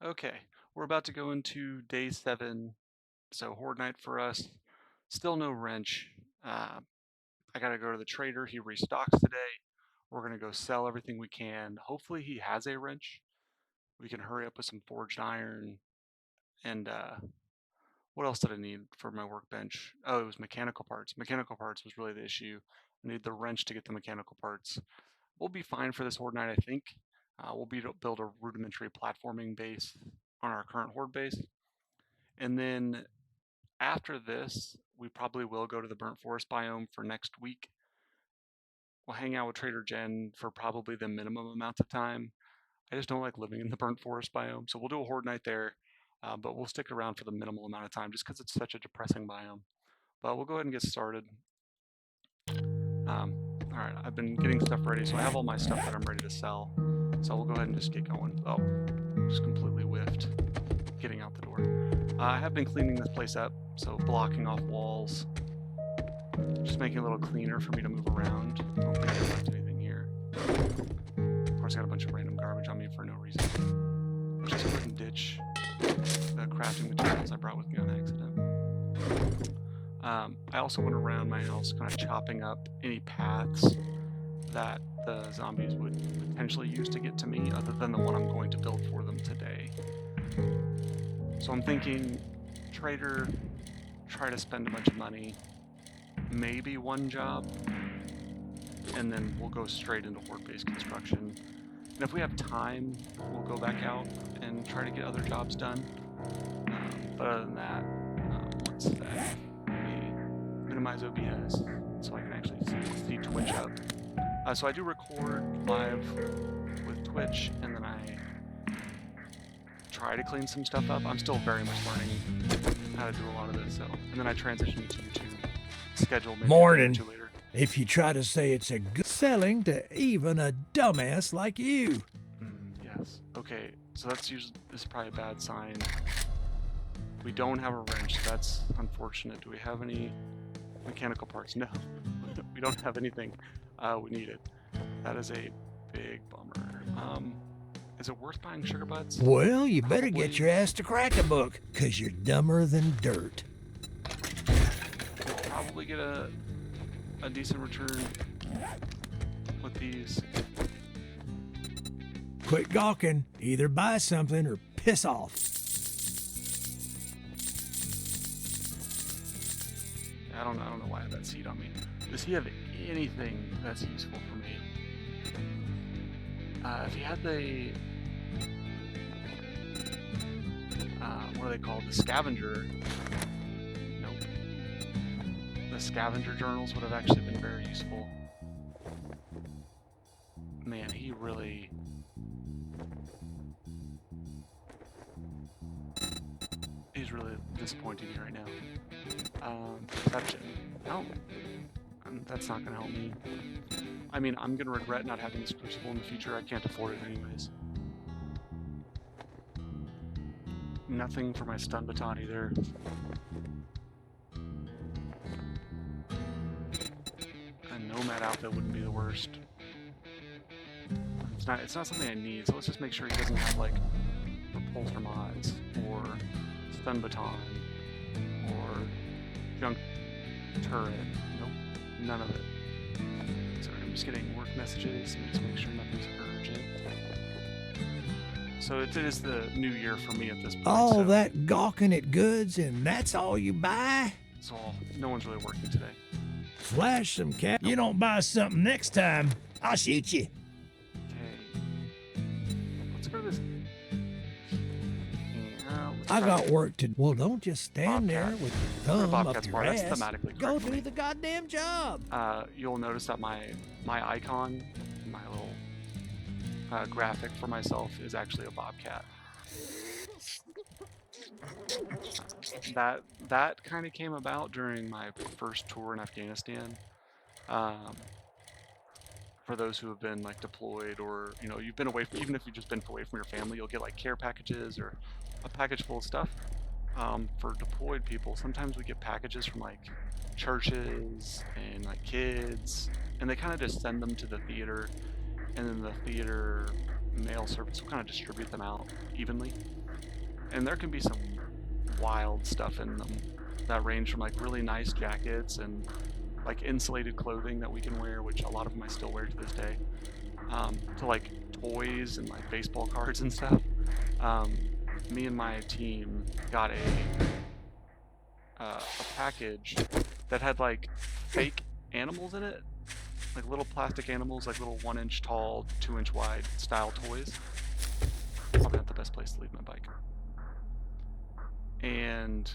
Okay, we're about to go into day 7, so Horde night for us. Still no wrench. Uh, I gotta go to the trader. He restocks today. We're gonna go sell everything we can. Hopefully he has a wrench. We can hurry up with some forged iron. And what else did I need for my workbench? Oh, it was mechanical parts. Mechanical parts was really the issue. I need the wrench to get the mechanical parts. We'll be fine for this Horde night, I think. We'll build a rudimentary platforming base on our current Horde base. And then after this, we probably will go to the burnt forest biome for next week. We'll hang out with Trader Jen for probably the minimum amount of time. I just don't like living in the burnt forest biome, so we'll do a horde night there, but we'll stick around for the minimal amount of time just because it's such a depressing biome. But we'll go ahead and get started. All right, I've been getting stuff ready, so I have all my stuff that I'm ready to sell. So we'll go ahead and just get going. Oh, just completely whiffed getting out the door. I have been cleaning this place up, so blocking off walls, just making it a little cleaner for me to move around. I don't think I left anything here. Of course, I got a bunch of random garbage on me for no reason. Let's just go ahead and ditch the crafting materials I brought with me on accident. I also went around my house kind of chopping up any paths that the zombies would potentially use to get to me other than the one I'm going to build for them today. So I'm thinking trader, try to spend a bunch of money, maybe one job, and then we'll go straight into horde-based construction. And if we have time, we'll go back out and try to get other jobs done. But other than that, what's that? Let me minimize OBS so I can actually see Twitch up. So I do record live with Twitch, and then I try to clean some stuff up. I'm still very much learning how to do a lot of this, so and then I transition to YouTube. Schedule maybe Morning. a day or two later. If you try to say it's a good selling to even a dumbass like you. Yes. Okay, so this is probably a bad sign. We don't have a wrench, so that's unfortunate. Do we have any mechanical parts? No. We don't have anything we needed. That is a big bummer. Is it worth buying sugar butts? Well, you better get your ass to crack a book, 'cause you're dumber than dirt. We'll probably get a decent return with these. Quit gawking. Either buy something or piss off. I don't know why I have that seed on me. Does he have anything that's useful for me? If he had the what are they called? The scavenger. Nope. The scavenger journals would have actually been very useful. Man, he's really disappointing me right now. Perception. No, that's not gonna help me. I mean, I'm gonna regret not having this crucible in the future. I can't afford it anyways. Nothing for my stun baton either. A nomad outfit wouldn't be the worst. It's not something I need, so let's just make sure he doesn't have like repulsor mods or stun baton or junk turret. Nope, none of it. Sorry, I'm just getting work messages and just make sure nothing's urgent. So it is the new year for me at this point. All that gawking at goods and that's all you buy? So no one's really working today. Flash some cap. You don't buy something next time, I'll shoot you. Okay. Let's go to this. I got work to do. Well, don't just stand there with your thumb up your ass. That's thematically Go do the goddamn job. You'll notice that my icon, my little graphic for myself is actually a bobcat. That kind of came about during my first tour in Afghanistan. For those who have been like deployed, or you've been away from, even if you've just been away from your family, you'll get like care packages or a package full of stuff. For deployed people, sometimes we get packages from like churches and like kids, and they kind of just send them to the theater, and then the theater mail service will kind of distribute them out evenly. And there can be some wild stuff in them that range from like really nice jackets and like insulated clothing that we can wear, which a lot of them I still wear to this day, to like toys and like baseball cards and stuff. Me and my team got a package that had like fake animals in it, like little plastic animals, like little 1-inch tall, 2-inch wide style toys. Probably not the best place to leave my bike. And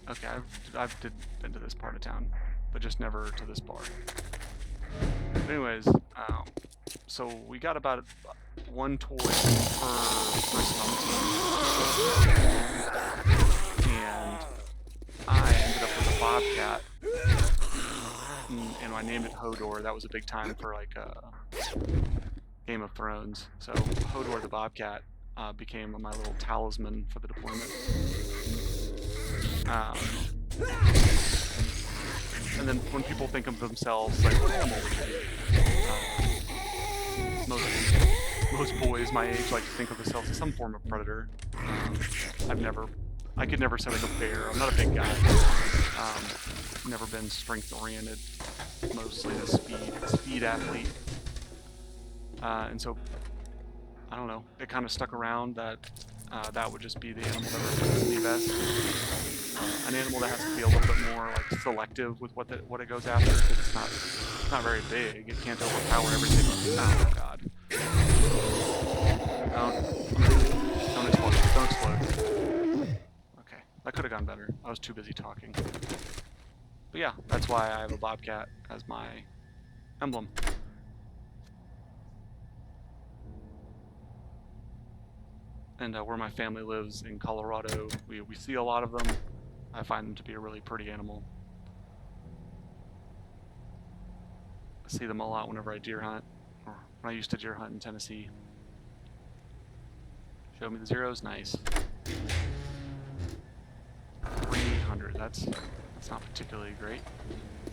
okay, I've been to this part of town, but just never to this bar. But anyways, so we got about one toy per some team, and I ended up with a bobcat, and I named it Hodor. That was a big time for like Game of Thrones. So Hodor the bobcat became my little talisman for the deployment. And then when people think of themselves, like, what animal would you be? Most boys my age like to think of themselves as some form of predator. I could never set up a bear. I'm not a big guy. Never been strength oriented, mostly a speed athlete. And so, I don't know, it kind of stuck around that that would just be the animal that represents me best. An animal that has to be a little bit more like selective with what it goes after, because it's not very big. It can't overpower everything. Oh god! Don't explode! Don't explode! Okay, that could have gone better. I was too busy talking. But yeah, that's why I have a bobcat as my emblem. And where my family lives in Colorado, we see a lot of them. I find them to be a really pretty animal. I see them a lot whenever I deer hunt, or when I used to deer hunt in Tennessee. Show me the zeros, nice. 300, that's not particularly great.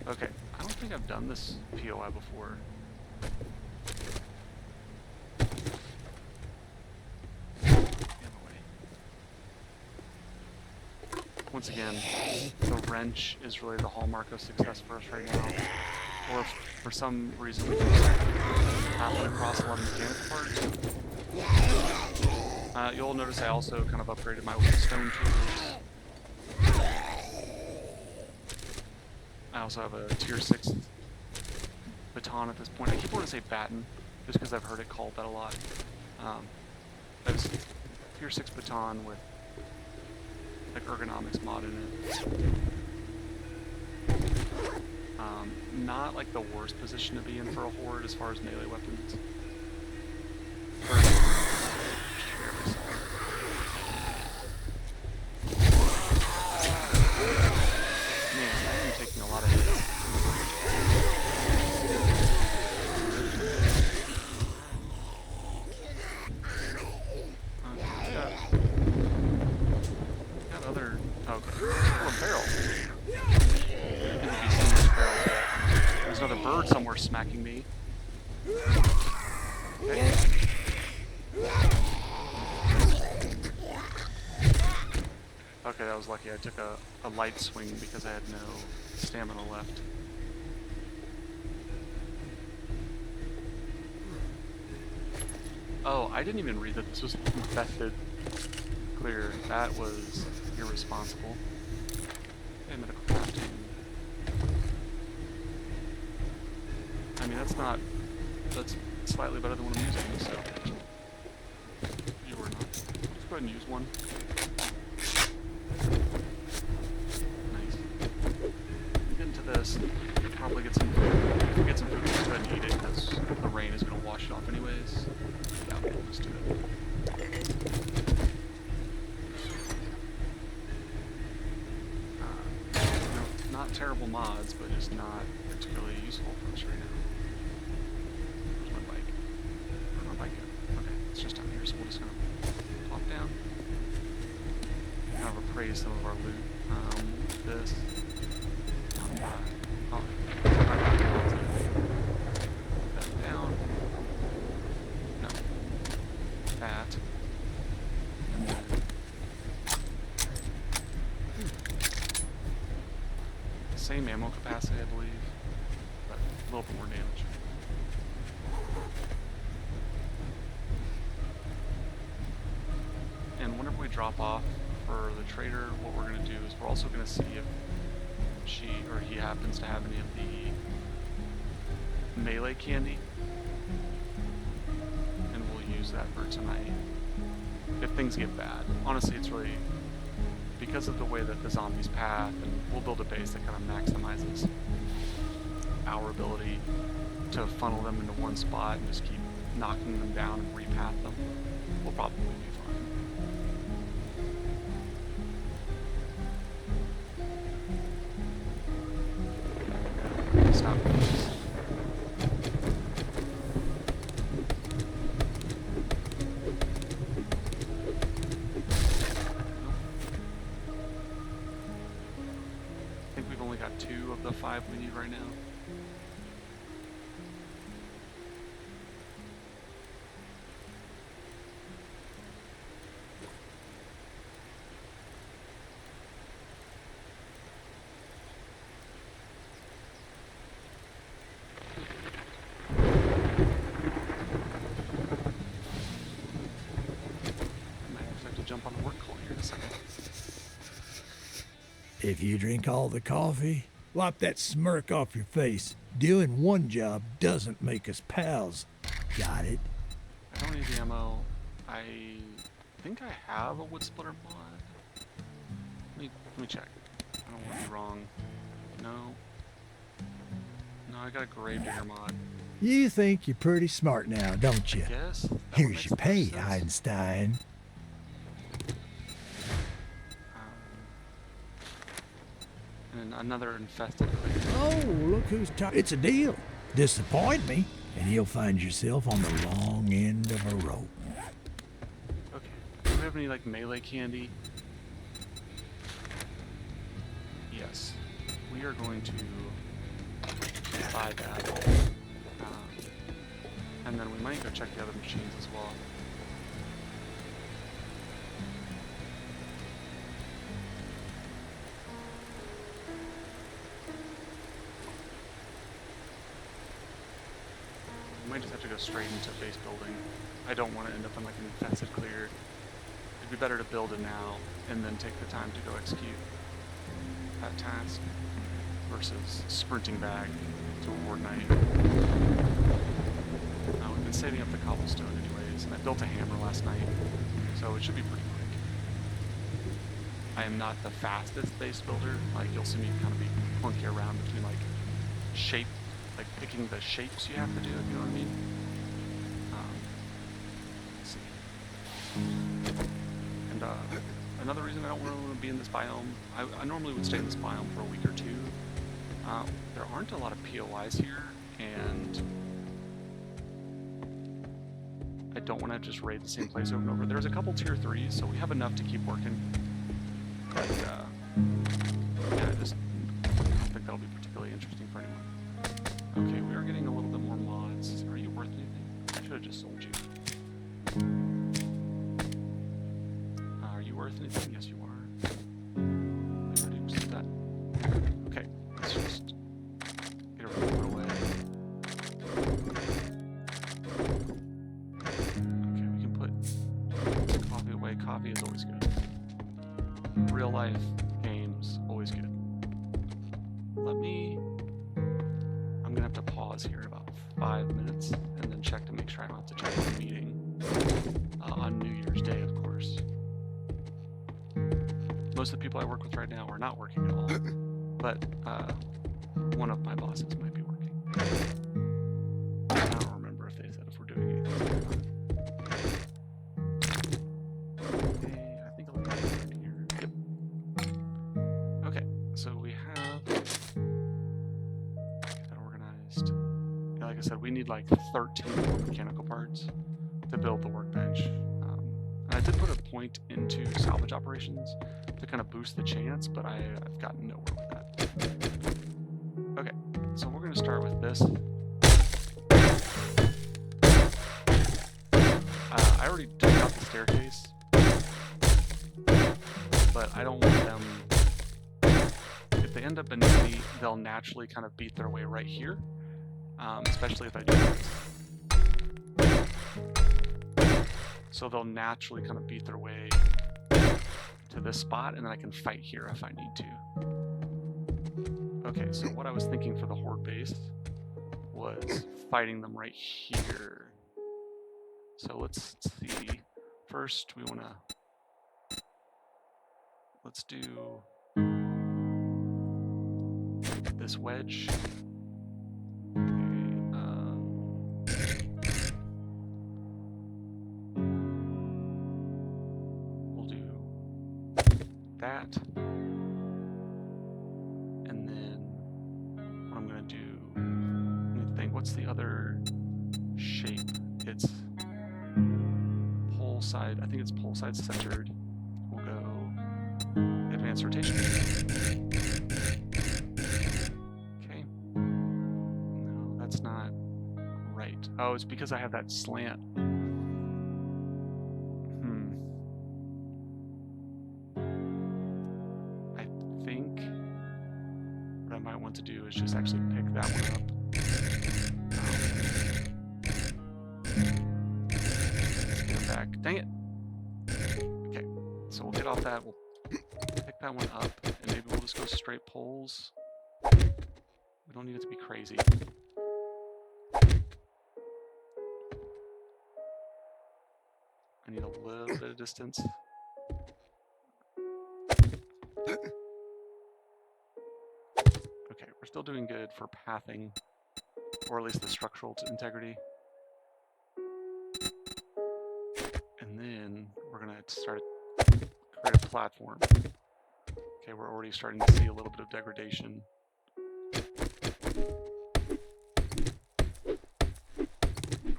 Okay, I don't think I've done this POI before. Once again, the wrench is really the hallmark of success for us right now. Or if for some reason we can happen across a lot of mechanical parts. You'll notice I also kind of upgraded my stone tools. I also have a tier 6 baton at this point. I keep wanting to say baton, just because I've heard it called that a lot. That's tier 6 baton with like ergonomics mod in it. Not like the worst position to be in for a horde as far as melee weapons. Man, I'm taking a lot of hits. There's another bird somewhere smacking me. Okay. Okay, that was lucky. I took a light swing because I had no stamina left. Oh, I didn't even read that this was infested. Clear. That was irresponsible. Okay, medical crafting. I mean, that's slightly better than what I'm using, so. You were not. Let's go ahead and use one. Nice. Get into this. Probably get some food. If we get some food, let's go ahead and eat it, because the rain is going to wash it off anyways. Yeah, let's do it. Not terrible mods, but just not particularly useful for us right now. Where's my bike? Where's my bike go? Okay, it's just down here, so we'll just kind of pop down. Kind of appraise some of our loot. This. Oh, that down. No. That. same ammo capacity, I believe, but a little bit more damage. And whenever we drop off for the trader, what we're going to do is we're also going to see if she or he happens to have any of the melee candy, and we'll use that for tonight if things get bad. Honestly, it's really because of the way that the zombies path, and we'll build a base that kind of maximizes our ability to funnel them into one spot and just keep knocking them down and repath them. We'll probably be fine. Stop this. I think we've only got 2 of the 5 we need right now. Jump on a work call here in a second. If you drink all the coffee, wipe that smirk off your face. Doing one job doesn't make us pals. Got it? I don't need the ammo. I think I have a wood splitter mod. Let me check. I don't want to be wrong. No. No, I got a gravedigger mod. You think you're pretty smart now, don't you? Yes. Here's your pay, Einstein. And another infested clear. Oh, look who's it's a deal. Disappoint me, and you'll find yourself on the long end of a rope. Okay. Do we have any like melee candy? Yes. We are going to buy that. And then we might go check the other machines as well. We might just have to go straight into base building. I don't want to end up in like an infested clear. It'd be better to build it now and then take the time to go execute that task versus sprinting back to a Horde night. We've been saving up the cobblestone anyways, and I built a hammer last night, so it should be pretty quick. I am not the fastest base builder. Like, you'll see me kind of be clunky around between like shape, like picking the shapes you have to do, if you know what I mean. Let's see. And another reason I don't really want to be in this biome, I normally would stay in this biome for a week or 2. There aren't a lot of POIs here, and I don't want to just raid the same place over and over. There's a couple tier 3s, so we have enough to keep working. But yeah, I just don't think that'll be particularly interesting for anyone. Okay, we are getting a little bit more mods. Are you worth anything? I should have just sold you. Are you worth anything? Yes, you are. Reduce that. Okay, let's just get everything away. Okay, we can put coffee away. Coffee is always good. Real life games, always good. I'm gonna have to pause here in about 5 minutes and then check to make sure I don't have to check the meeting on New Year's Day, of course. Most of the people I work with right now are not working at all, but one of my bosses might be working. I don't remember if they said if we're doing anything today or not. Okay, I think I'll leave it in here. Yep. Okay, so we have that organized. Yeah, like I said, we need like 13 more mechanical parts to build the workbench. And I did put a point into salvage operations to kind of boost the chance, but I've gotten nowhere with that. Okay, so we're going to start with this. I already dug out the staircase, but I don't want them, if they end up beneath me, they'll naturally kind of beat their way right here, especially if I do this. So they'll naturally kind of beat their way to this spot, and then I can fight here if I need to. Okay, so what I was thinking for the Horde base was fighting them right here. So let's see. First, we want to... Let's do this wedge. We'll do that. And then what I'm going to do, let me think, what's the other shape? It's pole side, I think it's pole side centered. We'll go advanced rotation. Okay. No, that's not right. Oh, it's because I have that slant. I think what I might want to do is just actually pick that one up. Let's get it back. Dang it! Okay, so we'll get off that. We'll pick that one up, and maybe we'll just go straight poles. We don't need it to be crazy. I need a little bit of distance. Okay, we're still doing good for pathing, or at least the structural integrity. And then we're gonna start create a platform. Okay, we're already starting to see a little bit of degradation. I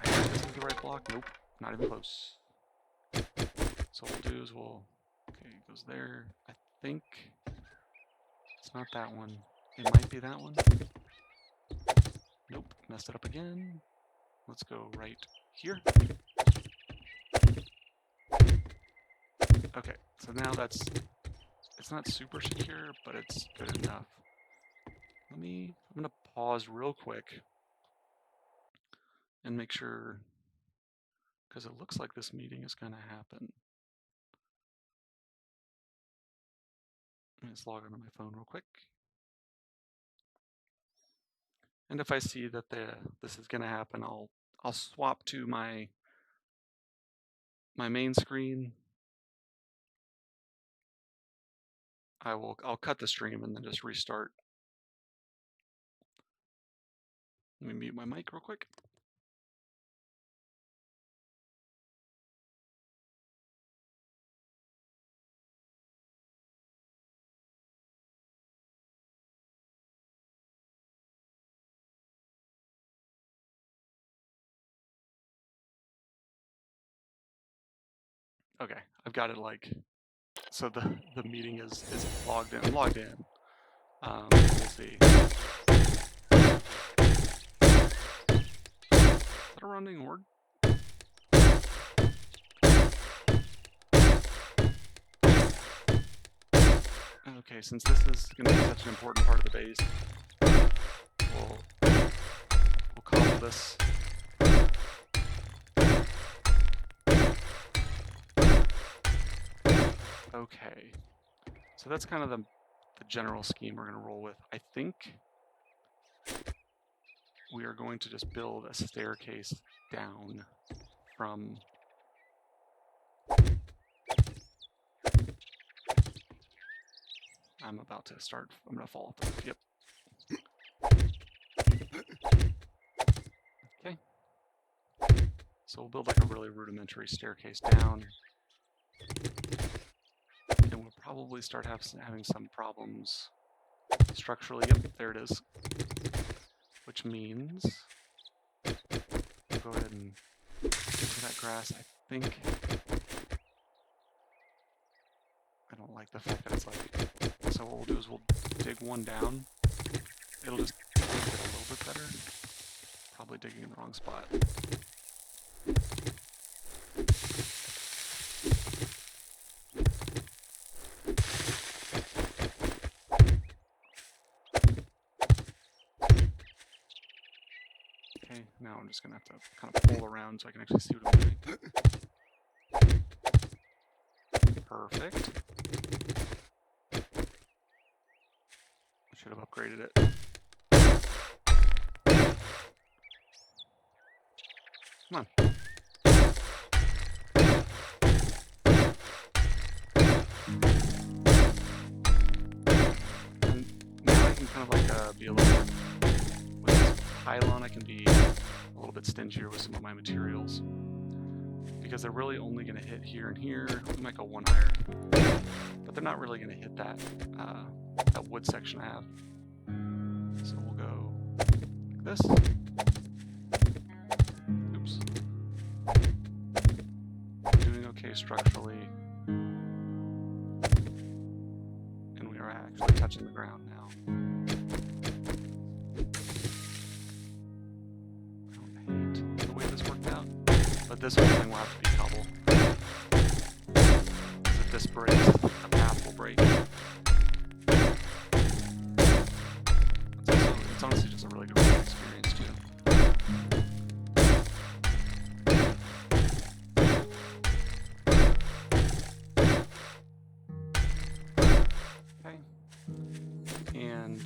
think this is the right block. Nope, not even close. So what we'll do is okay, it goes there. I think it's not that one. It might be that one. Nope, messed it up again. Let's go right here. Okay, so now it's not super secure, but it's good enough. I'm gonna pause real quick and make sure, because it looks like this meeting is gonna happen. Let's log onto my phone real quick. And if I see that this is gonna happen, I'll swap to my main screen. I'll cut the stream and then just restart. Let me mute my mic real quick. Okay, I've got it like, so the meeting is logged in. I'm logged in. We'll see. Is that a running Horde? Okay, since this is going to be such an important part of the base, we'll call this. Okay, so that's kind of the general scheme we're going to roll with. I think we are going to just build a staircase down from I'm about to start. I'm going to fall off the roof. Yep. Okay. So we'll build like a really rudimentary staircase down. And we'll probably start having some problems structurally. Yep, there it is. Which means we'll go ahead and get to that grass. I think I don't like the fact that it's like, so what we'll do is we'll dig one down. It'll just make it a little bit better. Probably digging in the wrong spot. Okay, now I'm just gonna have to kind of pull around so I can actually see what I'm doing. Perfect. I should have upgraded it. Come on. And now I can kind of like be a little bit, with this pylon I can be a little bit stingier with some of my materials. Because they're really only going to hit here and here. We might go one higher. But they're not really going to hit that, that wood section I have. So we'll go like this. Oops. Doing okay structurally. And we are actually touching the ground now. I don't hate the way this worked out. But this whole thing will have to be cobble. Because if this breaks, the path will break. It's honestly just a really good learning experience too. Okay. And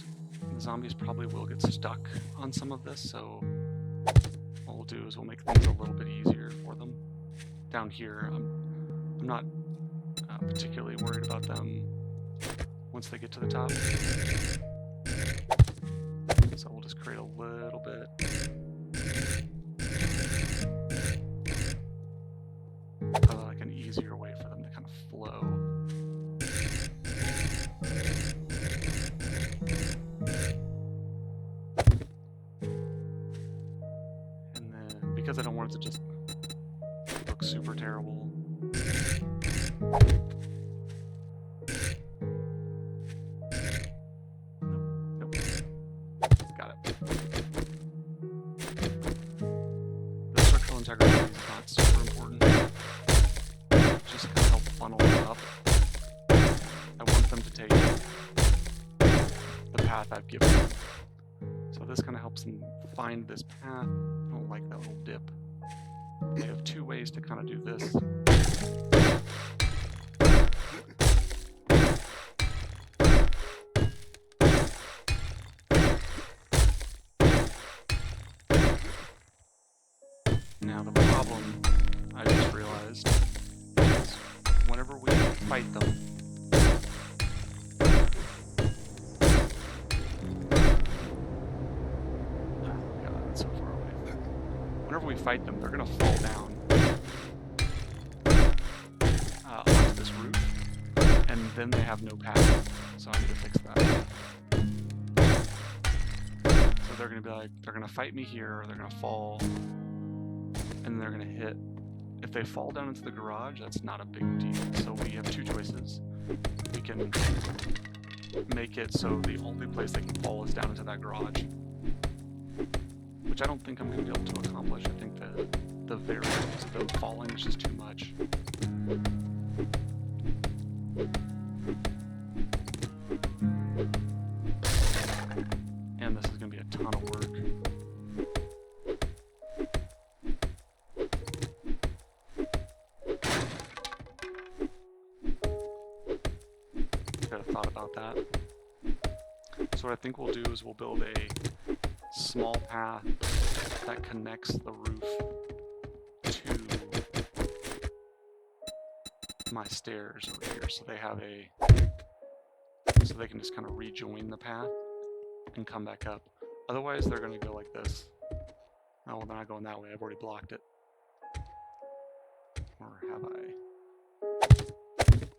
the zombies probably will get stuck on some of this, so what we'll do is we'll make things a little bit easier for them. Down here, I'm not particularly worried about them once they get to the top. So we'll just create a little bit. Like an easier way for them to kind of flow. And then, because I don't want it to just look super terrible, nope. Got it. The structural integrity is not super important. Just kind of help funnel them up. I want them to take the path I've given them. So this kind of helps them find this path. I don't like that little dip. They have two ways to kind of do this. Now the problem I just realized is whenever we fight them, God, that's so far away. Whenever we fight them, they're gonna fall down onto this roof, and then they have no path. So I need to fix that. So they're gonna be like, they're gonna fight me here, or they're gonna fall. And they're going to hit. If they fall down into the garage, that's not a big deal. So we have two choices. We can make it so the only place they can fall is down into that garage, which I don't think I'm going to be able to accomplish. I think the variance of them falling is just too much. And this is going to be a ton of work. Thought about that. So what I think we'll do is we'll build a small path that connects the roof to my stairs over here, so they have so they can just kind of rejoin the path and come back up. Otherwise they're going to go like this. Oh, well, they're not going that way. I've already blocked it. Or have I?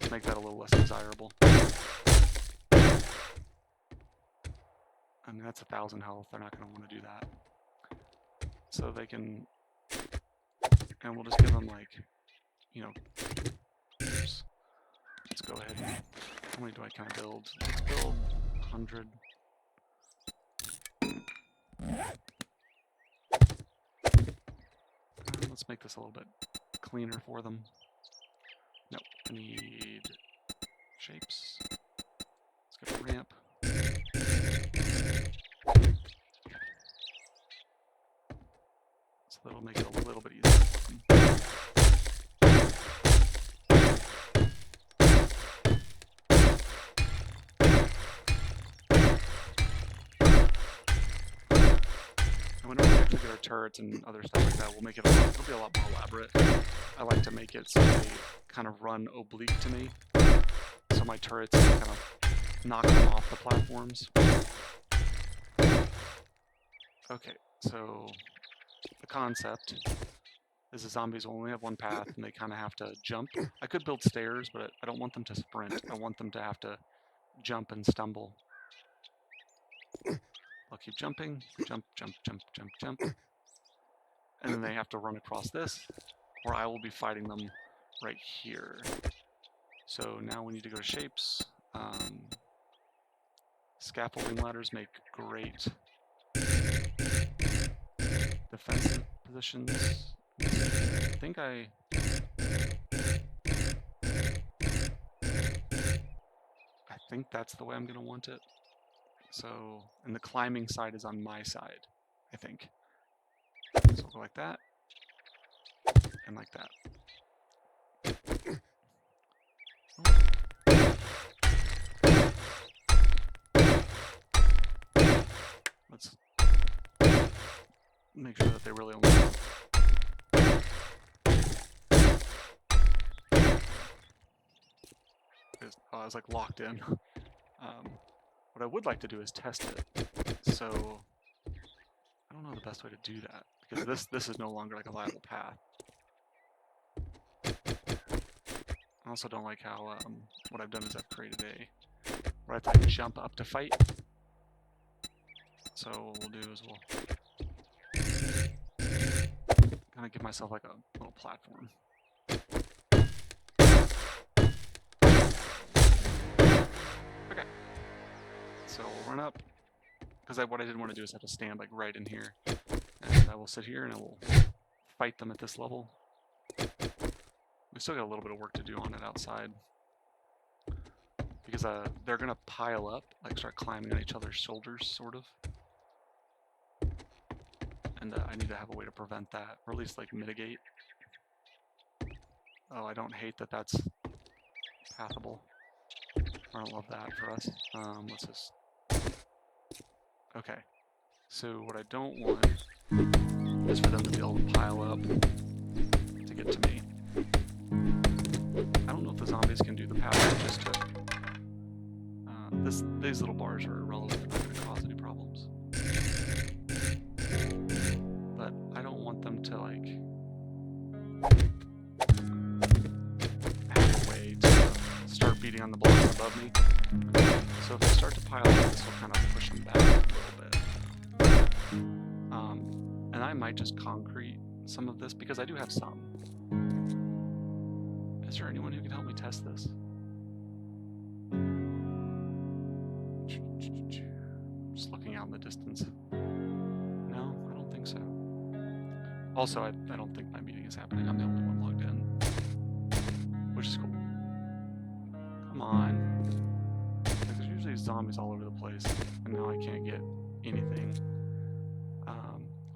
Let's make that a little less desirable. I mean, that's 1,000 health. They're not going to want to do that. So they can, and we'll just give them like, you know, oops. Let's go ahead and, how many do I kind of build? Let's build 100. Let's make this a little bit cleaner for them. Nope, I need shapes. Let's get a ramp. that'll make it a little bit easier for them. And whenever we actually get our turrets and other stuff like that, we'll make it it'll be a lot more elaborate. I like to make it so they kind of run oblique to me, so my turrets kind of knock them off the platforms. Okay, so the concept is the zombies only have one path and they kind of have to jump. I could build stairs, but I don't want them to sprint. I want them to have to jump and stumble. I'll keep jumping, jump, jump, jump, jump, jump. And then they have to run across this, or I will be fighting them right here. So now we need to go to shapes. Scaffolding ladders make great defensive positions. I think that's the way I'm going to want it. So, and the climbing side is on my side, I think. So we'll go like that, and like that. Let's make sure that they really only go. Oh, I was like locked in. What I would like to do is test it. So I don't know the best way to do that, because this is no longer like a viable path. I also don't like how what I've done is I've created where I have to like jump up to fight. So what we'll do is we'll kind of give myself like a little platform. Okay. So we'll run up, because what I didn't want to do is have to stand like right in here. And I will sit here and I will fight them at this level. We still got a little bit of work to do on it outside, because they're gonna pile up, like start climbing on each other's shoulders, sort of. And I need to have a way to prevent that, or at least like mitigate. Oh, I don't hate that that's pathable. I don't love that for us. Let's just. Okay. So what I don't want is for them to be able to pile up to get to me. I don't know if the zombies can do the path just to. These little bars are irrelevant. They're not going to cause any problems. But I don't want them to like have a way to start beating on the blocks above me. So if they start to pile up, this will kind of push them back a little bit. And I might just concrete some of this, because I do have some. Is there anyone who can help me test this? Just looking out in the distance. No, I don't think so. Also, I don't think my meeting is happening. I'm the only one logged in. Which is cool. Come on. There's usually zombies all over the place, and now I can't get anything.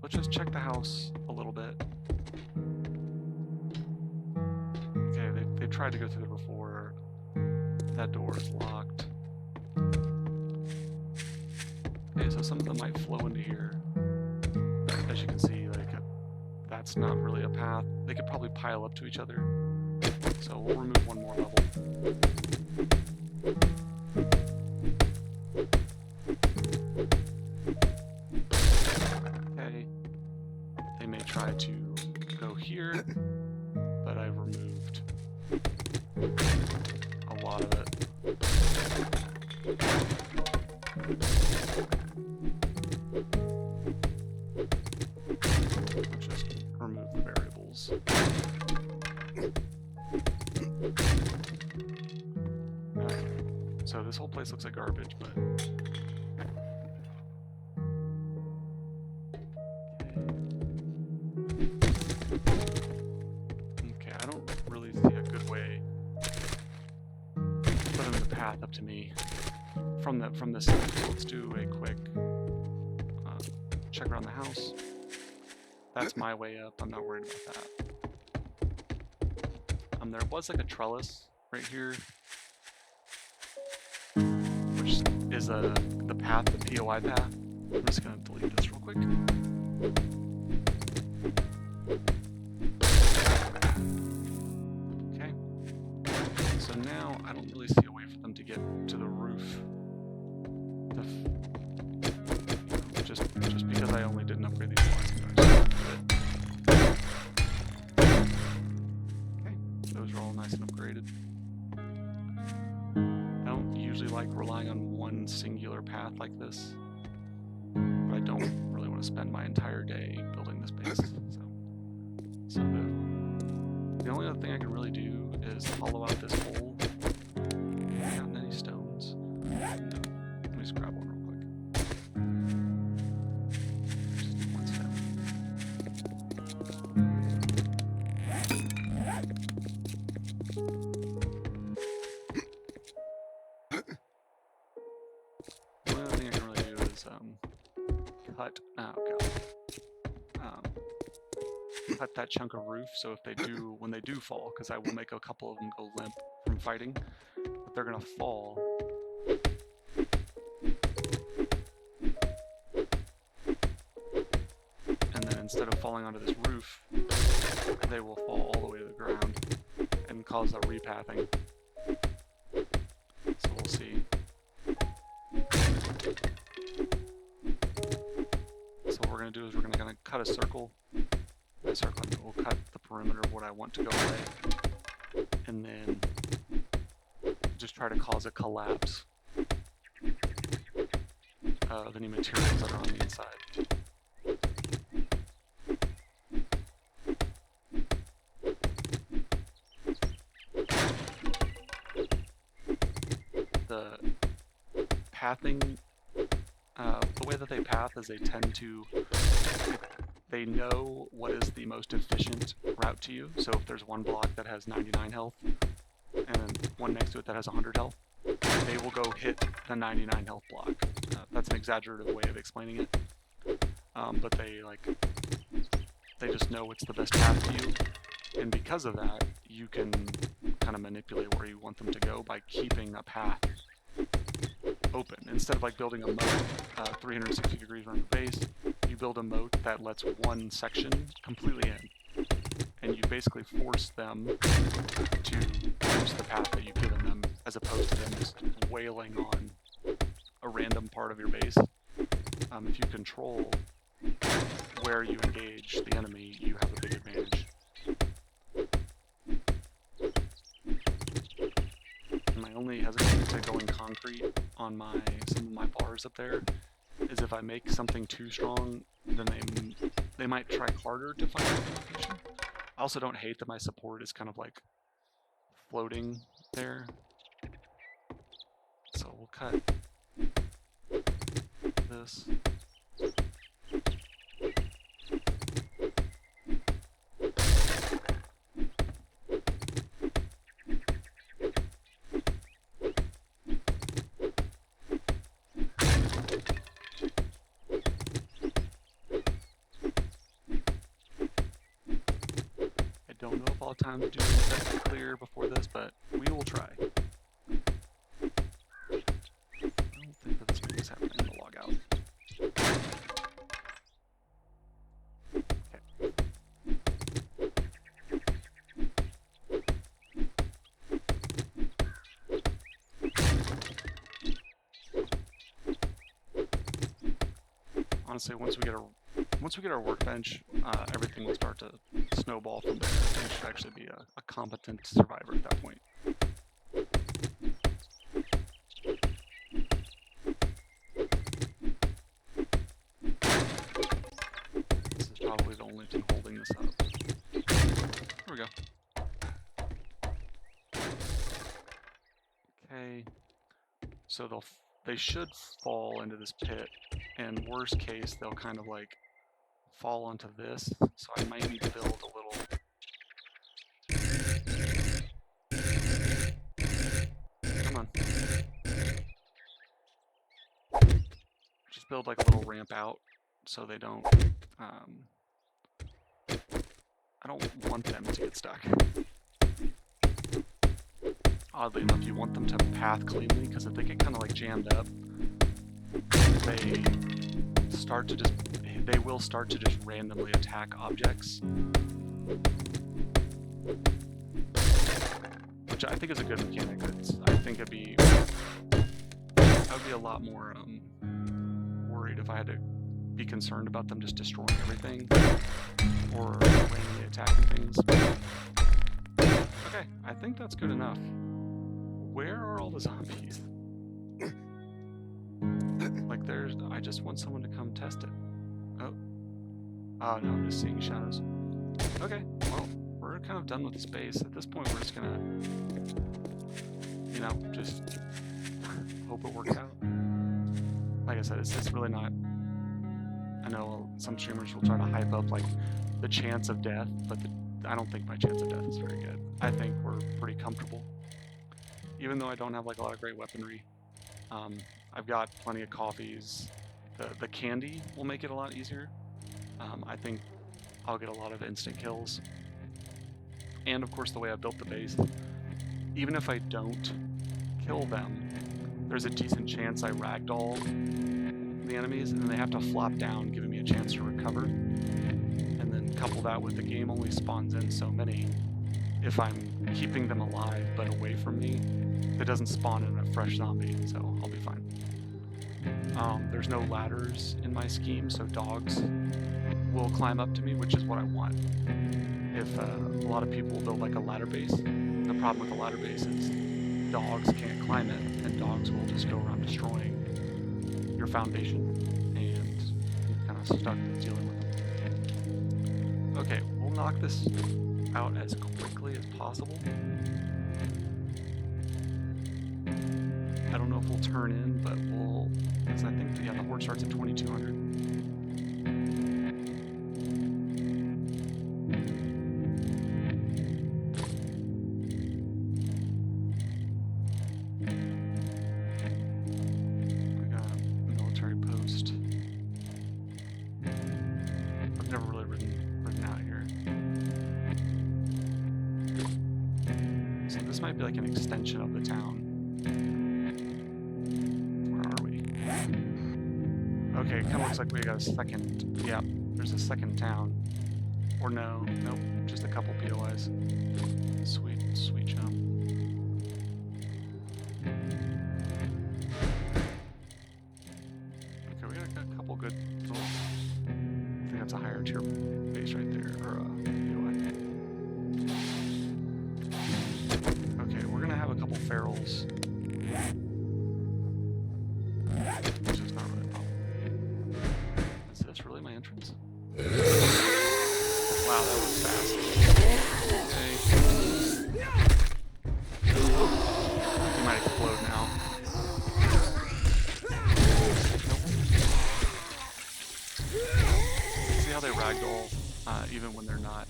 Let's just check the house a little bit. Okay, they've tried to go through there before. That door is locked. Okay, so some of them might flow into here. As you can see, like that's not really a path. They could probably pile up to each other. So we'll remove one more level. Okay. They may try to go here, but I've removed a lot of it. Just remove the variables. Okay. So this whole place looks like garbage, but okay, I don't really see a good way for them to path up to me from this. Let's do a quick check around the house. That's my way up. I'm not worried about that. There was like a trellis right here, which is the path, the POI path. I'm just gonna delete this real quick. Okay. So now I don't really see a way for them to get to the roof. Just because I only didn't upgrade these blocks. Okay, those are all nice and upgraded. I don't usually like relying on one singular path like this, but I don't really want to spend my entire day building this base. So the only other thing I can really do is hollow out this hole. Have I gotten any stones? No. Let me just grab one real quick. Just need one stone. The only other thing I can really do is cut. Oh god. Cut that chunk of roof so if they do, when they do fall, because I will make a couple of them go limp from fighting, but they're gonna fall. And then instead of falling onto this roof, they will fall all the way to the ground and cause a repathing. So we'll see. So what we're gonna do is we're gonna cut a circle. By circling it, we'll cut the perimeter of what I want to go away, and then just try to cause a collapse of any materials that are on the inside. The pathing, the way that they path is they tend to, they know what is the most efficient route to you. So if there's one block that has 99 health, and then one next to it that has 100 health, they will go hit the 99 health block. That's an exaggerative way of explaining it, but they just know what's the best path to you, and because of that, you can kind of manipulate where you want them to go by keeping a path open. Instead of like building a moat 360 degrees around the base, you build a moat that lets one section completely in, and you basically force them to use the path that you've given them, as opposed to them just wailing on a random part of your base. If you control where you engage the enemy, you have a big advantage. My only hesitation to going concrete on some of my bars up there is if I make something too strong, then they might try harder to find the location. I also don't hate that my support is kind of like floating there. So we'll cut this. I don't know if I'll have time to do infected clear before this, but we will try. I don't think that this thing is happening to log out. Honestly, once we get our workbench, everything will start to snowball from there. We should actually be a competent survivor at that point. This is probably the only thing holding this up. There we go. Okay. So they should fall into this pit, and worst case, they'll kind of like fall onto this, so I might need to build a little... Come on. Just build like a little ramp out so they don't I don't want them to get stuck. Oddly enough, you want them to path cleanly, because if they get kind of like jammed up, they will start to just randomly attack objects. Which I think is a good mechanic. I think I'd be a lot more worried if I had to be concerned about them just destroying everything or randomly attacking things. Okay, I think that's good enough. Where are all the zombies? Like I just want someone to come test it. Oh no, I'm just seeing shadows. Okay, well, we're kind of done with the space. At this point, we're just gonna, just hope it works out. Like I said, it's really not. I know some streamers will try to hype up like the chance of death, but I don't think my chance of death is very good. I think we're pretty comfortable, even though I don't have like a lot of great weaponry. I've got plenty of coffees. The candy will make it a lot easier. I think I'll get a lot of instant kills. And of course, the way I built the base, even if I don't kill them, there's a decent chance I ragdoll the enemies, and then they have to flop down, giving me a chance to recover. And then couple that with the game only spawns in so many. If I'm keeping them alive but away from me, it doesn't spawn in a fresh zombie, so I'll be fine. There's no ladders in my scheme, so dogs will climb up to me, which is what I want. If a lot of people build like a ladder base, the problem with a ladder base is dogs can't climb it, and dogs will just go around destroying your foundation, and you're kind of stuck dealing with them. Okay, we'll knock this out as quickly as possible. I don't know if we'll turn in, but we'll, because I think, yeah, the horde starts at 2200. We got a military post. I've never really ridden out here. So this might be like an extension of the town. Okay, it kind of looks like we got a second. Yeah, there's a second town. Or no, nope, just a couple POIs. Sweet, sweet jump. Okay, we got a couple good. Oh, I think that's a higher tier base right there, or POI. Okay, we're gonna have a couple ferals. Which is not really a problem. Is this really my entrance? Wow, that was fast. Okay. He might explode now. Nope. See how they ragdoll even when they're not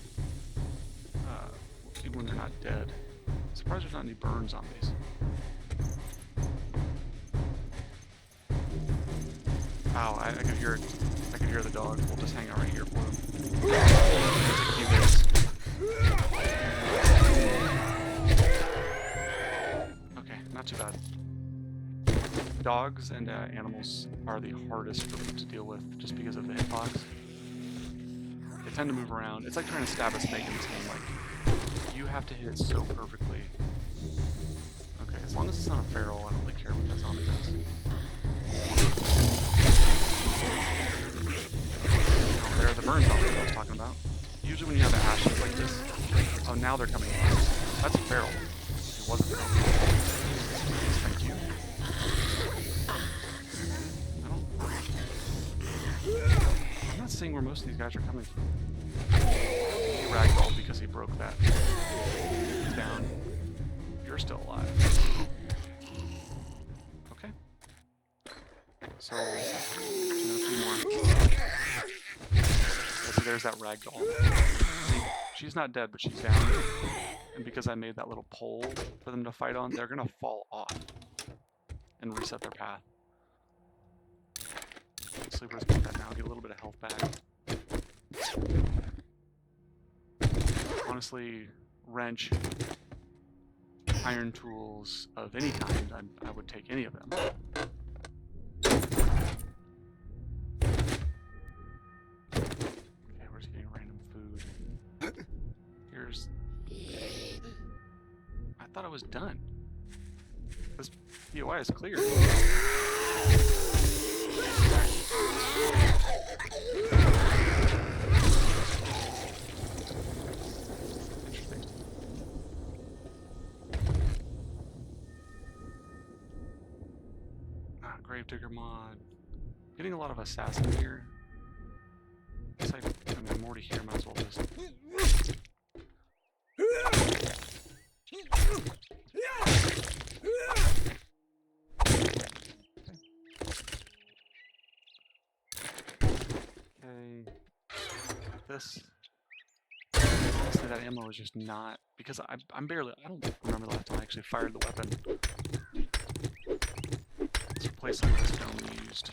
dead. I'm surprised there's not any burn zombies. Wow, I could hear it. I could hear the dog. We'll just hang out right here for him. Okay, not too bad. Dogs and animals are the hardest for me to deal with just because of the hitbox. They tend to move around. It's like trying to stab a snake in this game. Like, you have to hit it so perfectly. Okay, as long as it's not a feral, I don't really care what that zombie does. There are the burn zombies I was talking about. Usually when you have ashes like this, oh, now they're coming in. That's a feral. It wasn't feral. Thank you. I'm not seeing where most of these guys are coming from. He ragdolled because he broke that. He's down. You're still alive. Okay. So, a few more. See, there's that ragdoll. See, she's not dead, but she's down. And because I made that little pole for them to fight on, they're gonna fall off and reset their path. Sleepers get that now, get a little bit of health back. honestly, wrench, iron tools of any kind, I would take any of them. Okay, we're just getting random food. Here's... I thought I was done. This POI is clear. Interesting. Gravedigger mod. Getting a lot of assassin here. I mean, I'm already here, might as well just... Okay. This... Honestly, that ammo is just not... Because I'm barely... I don't remember the last time I actually fired the weapon. Let's replace some of the stone we used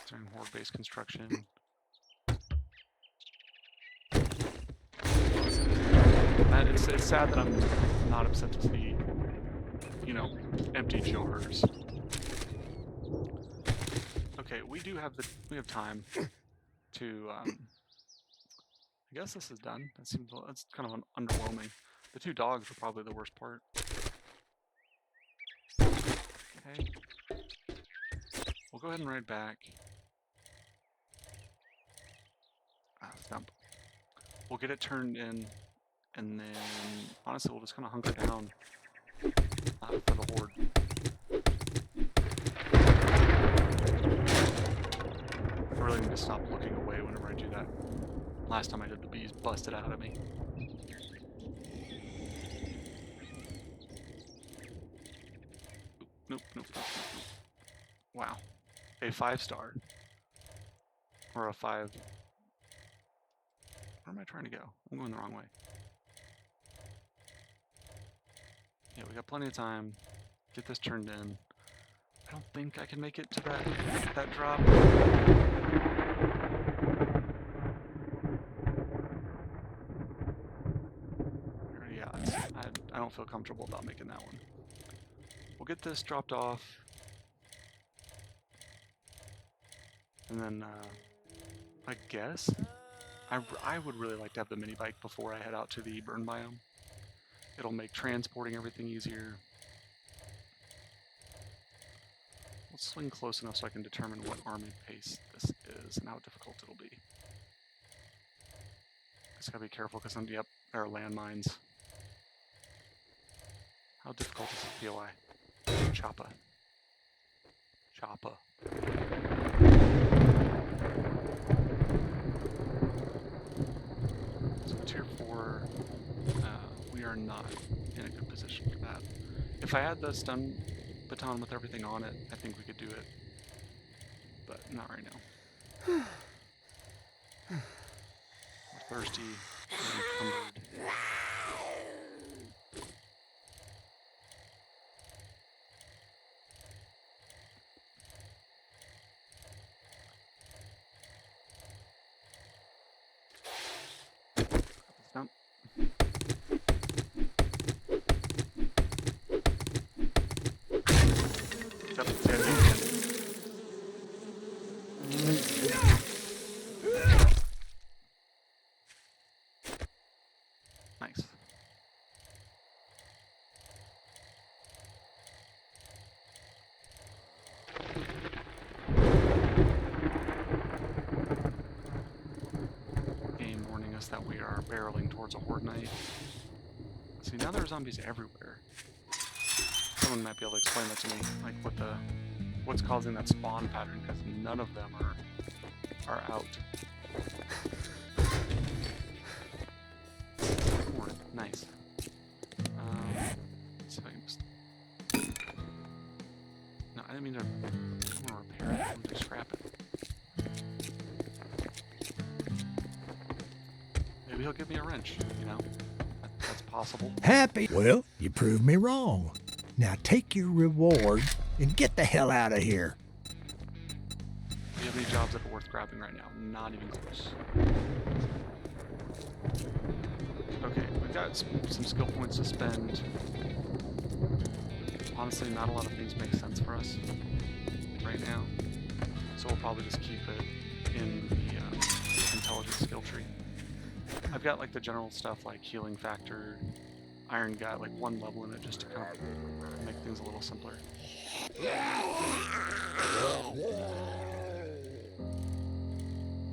during horde-based construction. It's sad that I'm not upset to see, you know, empty jars. Okay, we have time to, I guess this is done. That's kind of underwhelming. The two dogs were probably the worst part. Okay. We'll go ahead and ride back. Stump. We'll get it turned in, and then honestly we'll just kind of hunker down for the horde. I really need to stop looking away whenever I do that. Last time I did, the bees busted out of me. Nope. Wow. A 5-star. Or a 5. Where am I trying to go? I'm going the wrong way. Yeah, we got plenty of time. Get this turned in. I don't think I can make it to that drop. Yeah, I don't feel comfortable about making that one. We'll get this dropped off. And then, I guess, I would really like to have the mini bike before I head out to the burn biome. It'll make transporting everything easier. Let's swing close enough so I can determine what army pace this is and how difficult it'll be. Just gotta be careful because yep, there are landmines. How difficult is the POI? Choppa. So tier 4, we are not in a good position for that. If I had the stun baton with everything on it, I think we could do it. But not right now. We're thirsty and encumbered. Stump. Yep, nice. Game warning us that we are barreling towards a horde knight. See, now there are zombies everywhere. Someone might be able to explain that to me, like what's causing that spawn pattern, because none of them are out. Horde, nice. Let's see if I can just... No, I didn't mean to... I want to repair it, I want to scrap it. Maybe he'll give me a wrench, you know? That's possible. Happy? Well, you proved me wrong. Now take your reward and get the hell out of here. Do you have any jobs that are worth grabbing right now? Not even close. Okay, we've got some skill points to spend. Honestly, not a lot of things make sense for us right now, so we'll probably just keep it in the intelligence skill tree. I've got like the general stuff like healing factor, iron gut, like one level in it just to kind of make things a little simpler.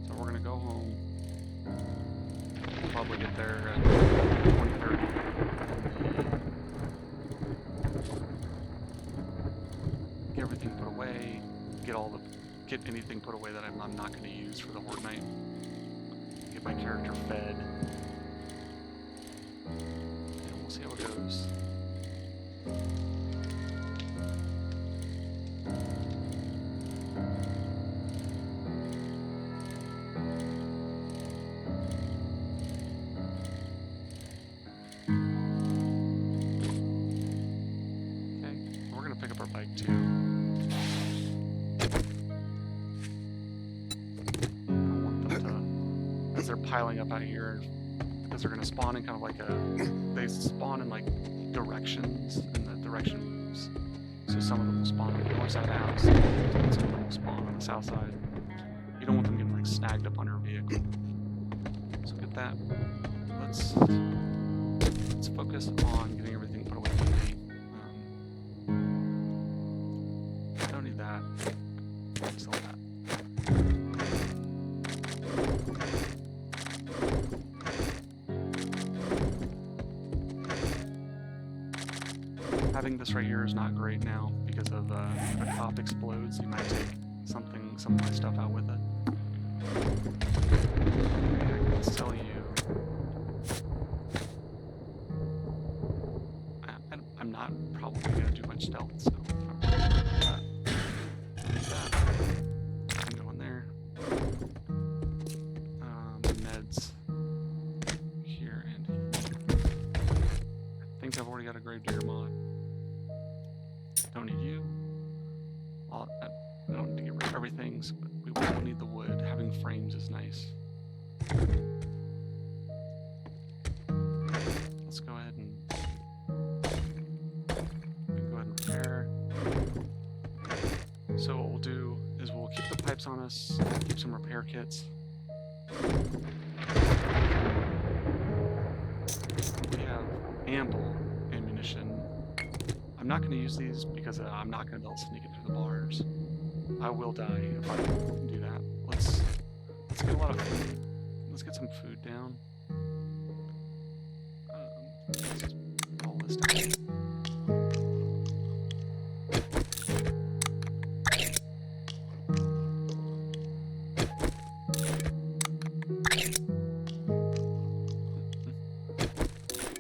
So we're gonna go home. We'll probably get there at 2030. Get everything put away. Get anything put away that I'm not going to use for the Horde night. Get my character fed. And we'll see how it goes. Okay, we're going to pick up our bike too. They're piling up out here because they're going to spawn in kind of like they spawn in like directions, and the direction moves. So some of them will spawn on the north side of the house, and some of them will spawn on the south side. You don't want them getting like snagged up on your vehicle. So get that. Let's focus on getting everything put away quickly. I don't need that. Sell that. Having this right here is not great now because of if a cop explodes, you might take some of my stuff out with it. Okay, I can sell you. I'm not probably gonna do much stealth, so that. Can go in there. Meds here and here. I think I've already got a Gravedigger mod. Don't need you. I don't need to get rid of everything, but we will need the wood. Having frames is nice. Let's go ahead and repair. So what we'll do is we'll keep the pipes on us, keep some repair kits. We have ample ammunition. I'm not going to use these because I'm not going to be able to sneak it through the bars. I will die if I do that. Let's get a lot of food. Let's get some food down. Let's just put all this down.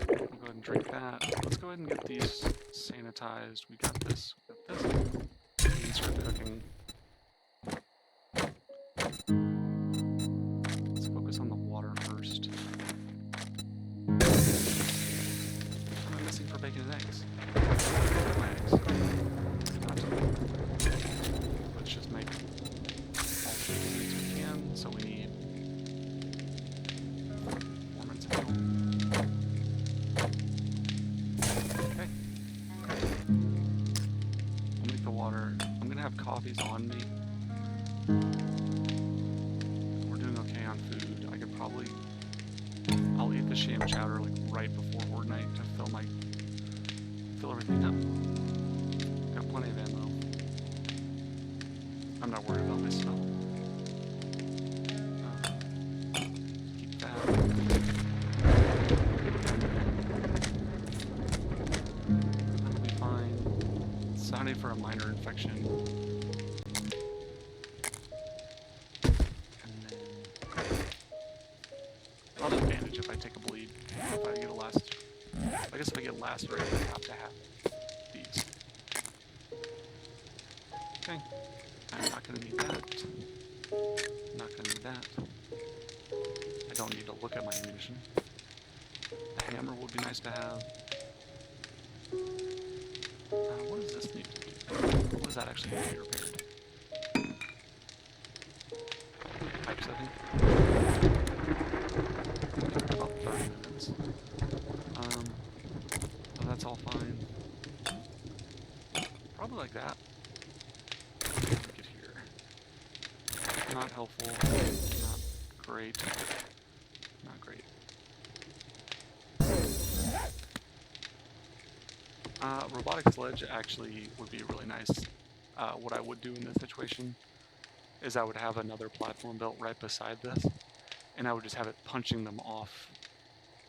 We'll go ahead and drink that. Let's go ahead and get these sanitized. We got this. We got this. We can start cooking. Let's focus on the water first. What am I missing for bacon and eggs? My eggs. Let's just make all the bacon and eggs we can. So we need 4 minutes of milk. Okay. I'll make the water. I'm gonna have coffees on me. We're doing okay on food. I could probably. I'll eat the sham chowder like right before Horde night to fill everything up. Got plenty of ammo. I'm not worried about my stuff. Keep that. That'll be fine. Sounding for a minor infection. And then I'll just bandage if I take a bleed. If I get a last, I guess if I get lacerated, I have to have these. Okay, I'm not gonna need that. Not gonna need that. I don't need to look at my ammunition. The hammer would be nice to have. What does this need to do? What does that actually need to be repaired? Pipes, I think. About 30 minutes. fine. Probably like that. Get here. Not helpful. Not great. Not great. Robotic sledge actually would be really nice. What I would do in this situation is I would have another platform built right beside this, and I would just have it punching them off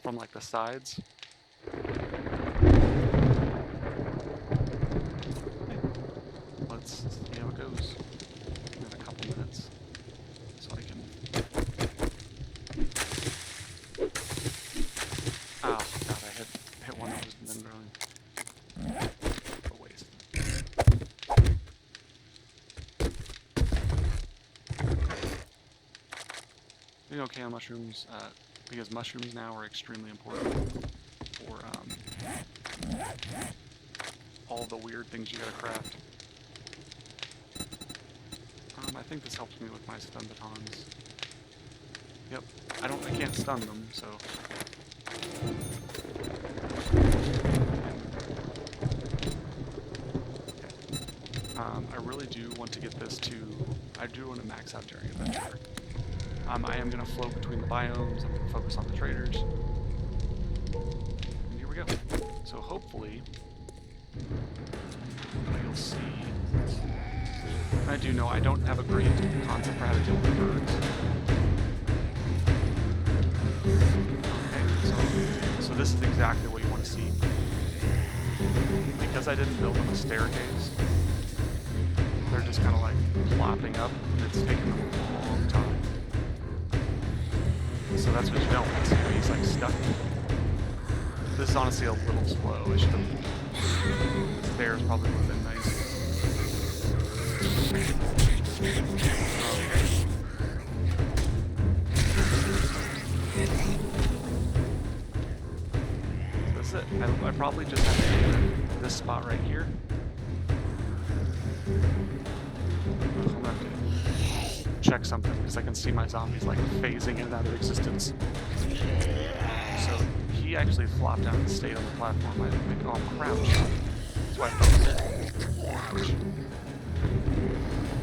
from like the sides. Let's see how it goes in a couple minutes, so I can. Oh god, I hit one that was been growing. A waste. Doing okay on mushrooms, because mushrooms now are extremely important for all the weird things you gotta craft. I think this helps me with my stun batons. Yep, I can't stun them, so. I really do want to get this to, I do want to max out during adventure. I am going to float between the biomes, I'm going to focus on the traders. And here we go. So hopefully, you'll see. I do know I don't have a great concept for how to deal with the birds. Okay, so this is exactly what you want to see. Because I didn't build them a staircase, they're just kind of like plopping up, and it's taking them a long time. So that's what you don't want to see, when he's like stuck. This is honestly a little slow. I should have. The stairs probably would have been nice. That's it. I probably just have to aim at this spot right here. I'm gonna have to check something because I can see my zombies like phasing in and out of existence. So he actually flopped down and stayed on the platform. I'm crouched. That's why I felt crouch.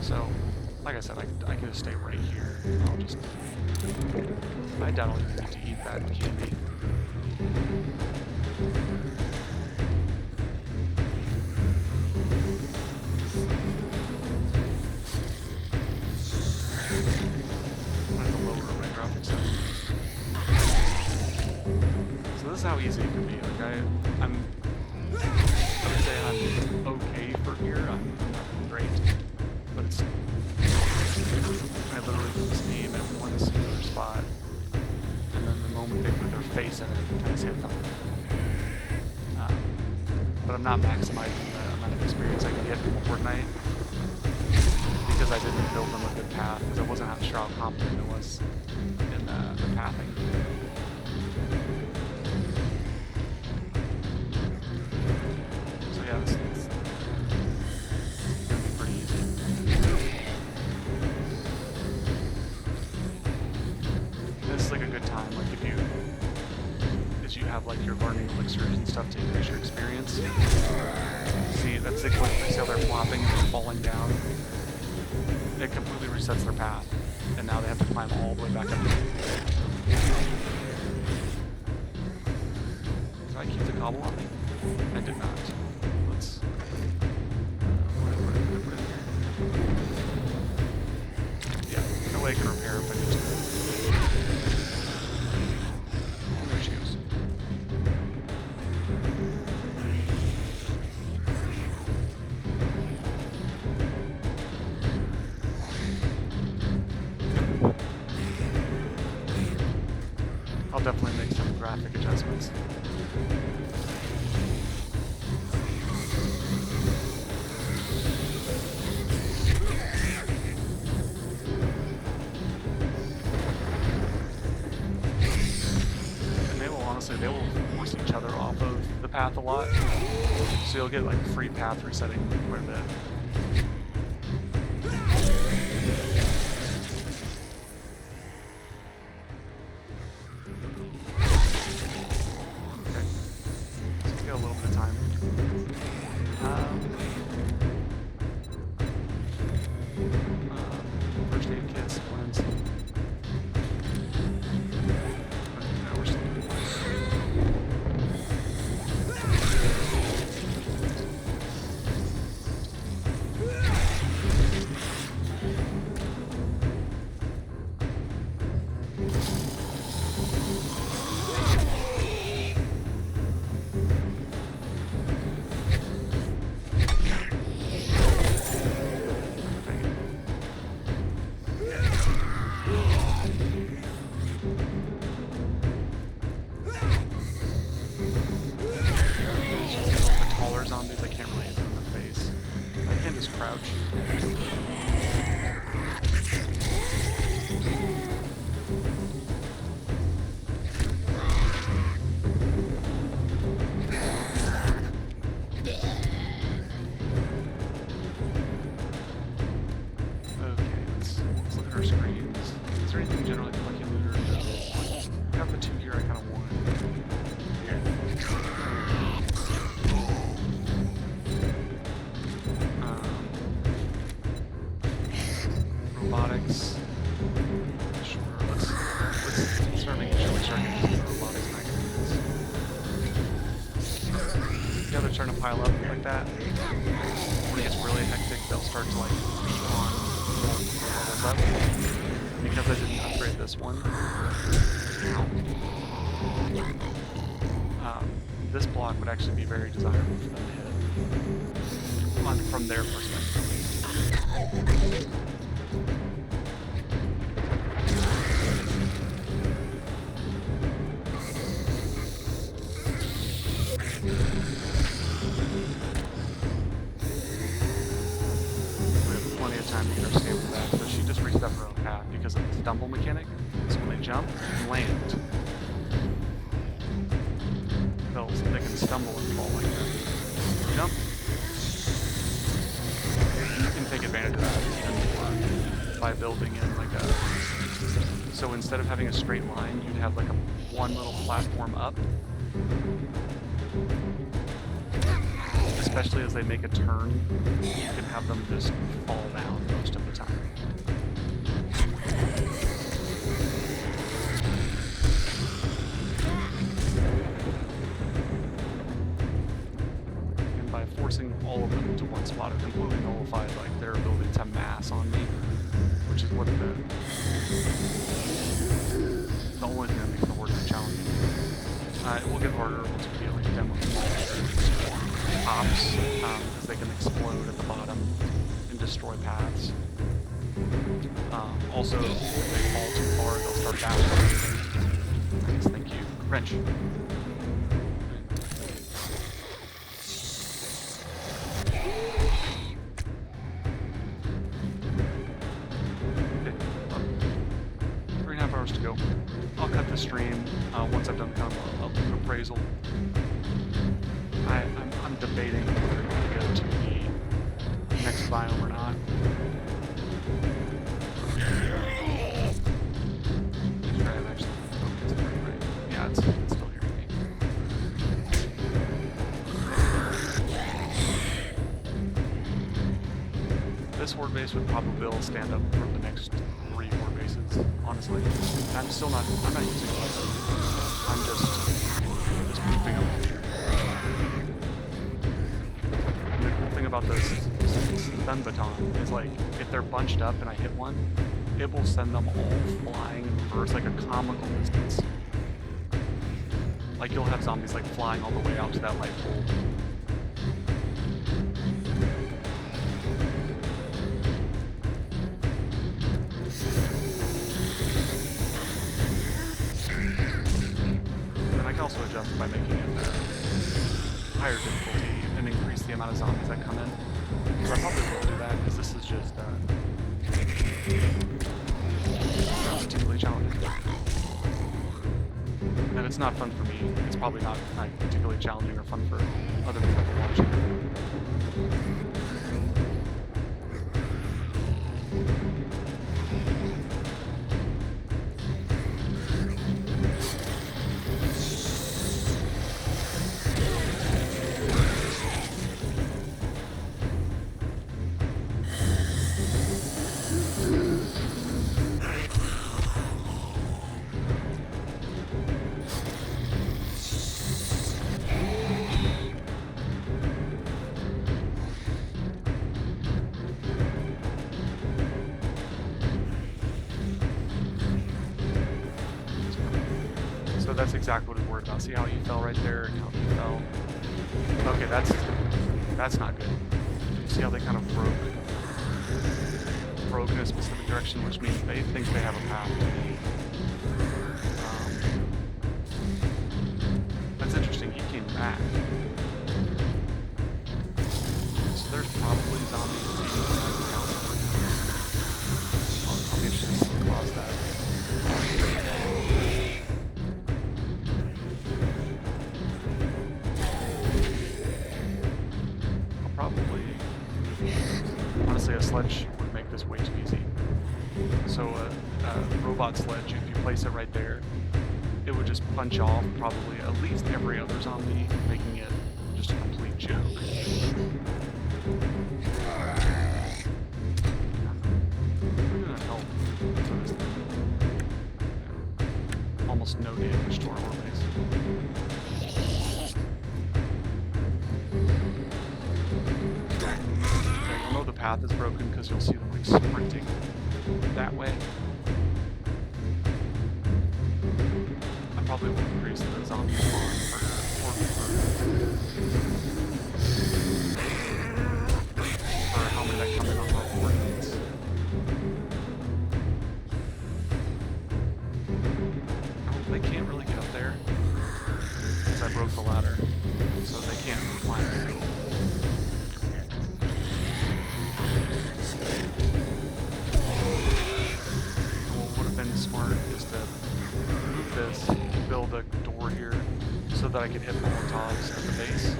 So, like I said, I can just stay right here. I'll just. I doubt I'll even need to eat that candy. So this is how easy it can be. Like I would say I'm okay for here. I'm not great, but it's. I literally just aim at one singular spot, and then the moment they put their face in it, I just hit them. But I'm not maximizing the amount of experience I can get from Fortnite because I didn't build them a good path. Because I wasn't sure how competent it was in the pathing. So yeah, this is gonna be pretty easy. This is like a good time, like if you have like your learning elixirs and stuff to increase your experience. See, that's the quick see how they're flopping and they're falling down. It completely resets their path, and now they have to climb all the way back up. Did I keep the cobble on me? I did not. Let's. What did I put in here? Yeah, no way I can repair if I need to. There she goes. I'll definitely make some graphic adjustments. And they will force each other off of the path a lot. So you'll get like free path resetting quite a bit. A little bit of time. pile up like that, when it gets really hectic, they'll start to like spawn levels up. Because I didn't upgrade this one, this block would actually be very desirable for them to hit from their perspective. Plenty of time to get her stable back, but she just reached up her own path because of the stumble mechanic. So when they jump and land, they can stumble and fall like that. Jump. And you can take advantage of that even more by building in like a... So instead of having a straight line, you'd have like one little platform up. Especially as they make a turn, you can have them just fall down most of the time. And by forcing all of them into one spot, it completely nullified like their ability to mass on me, which is what the only thing that makes the Horde challenging. It will get harder once we get like demo pops, because they can explode at the bottom and destroy paths. Also, if they fall too far, they'll start bouncing. Nice, thank you. Wrench. Okay, 3.5 hours to go. I'll cut the stream once I've done kind of a appraisal. I'm debating whether to go to the next biome or not. Make sure I've actually focused it right. Yeah, it's still hearing me. This Horde base would probably stand up for the next 3 Horde bases, honestly. I'm not using it. I'm just moving up. About this stun baton is like if they're bunched up and I hit one, it will send them all flying in reverse like a comical distance. Like you'll have zombies like flying all the way out to that light pole. And I can also adjust by making it higher difficulty and increase the amount of zombies that come in. So I probably will do that because this is just particularly challenging. And it's not fun for me. It's probably not particularly challenging or fun for other people watching. That's exactly what I was worried about. See how you fell right there and how you fell? Okay, that's not good. See how they kind of broke in a specific direction, which means they think they have a path. That's interesting. He came back. So there's probably zombies eating the house. I'll be interested to see what caused that. Honestly, a sledge would make this way too easy. So a robot sledge, if you place it right there, it would just punch off probably at least every other zombie, making it just a complete joke. We're gonna help for this thing. Almost no damage to our Horde base. Okay, you'll know the path is broken because you'll see them like sprinting that way. I probably will increase the zombie spawn for how many that come in on our coordinates. Oh, they can't really get up there because I broke the ladder, so they can't climb it. What would have been smart is to move this, build a door here, so that I could hit Molotovs at the base.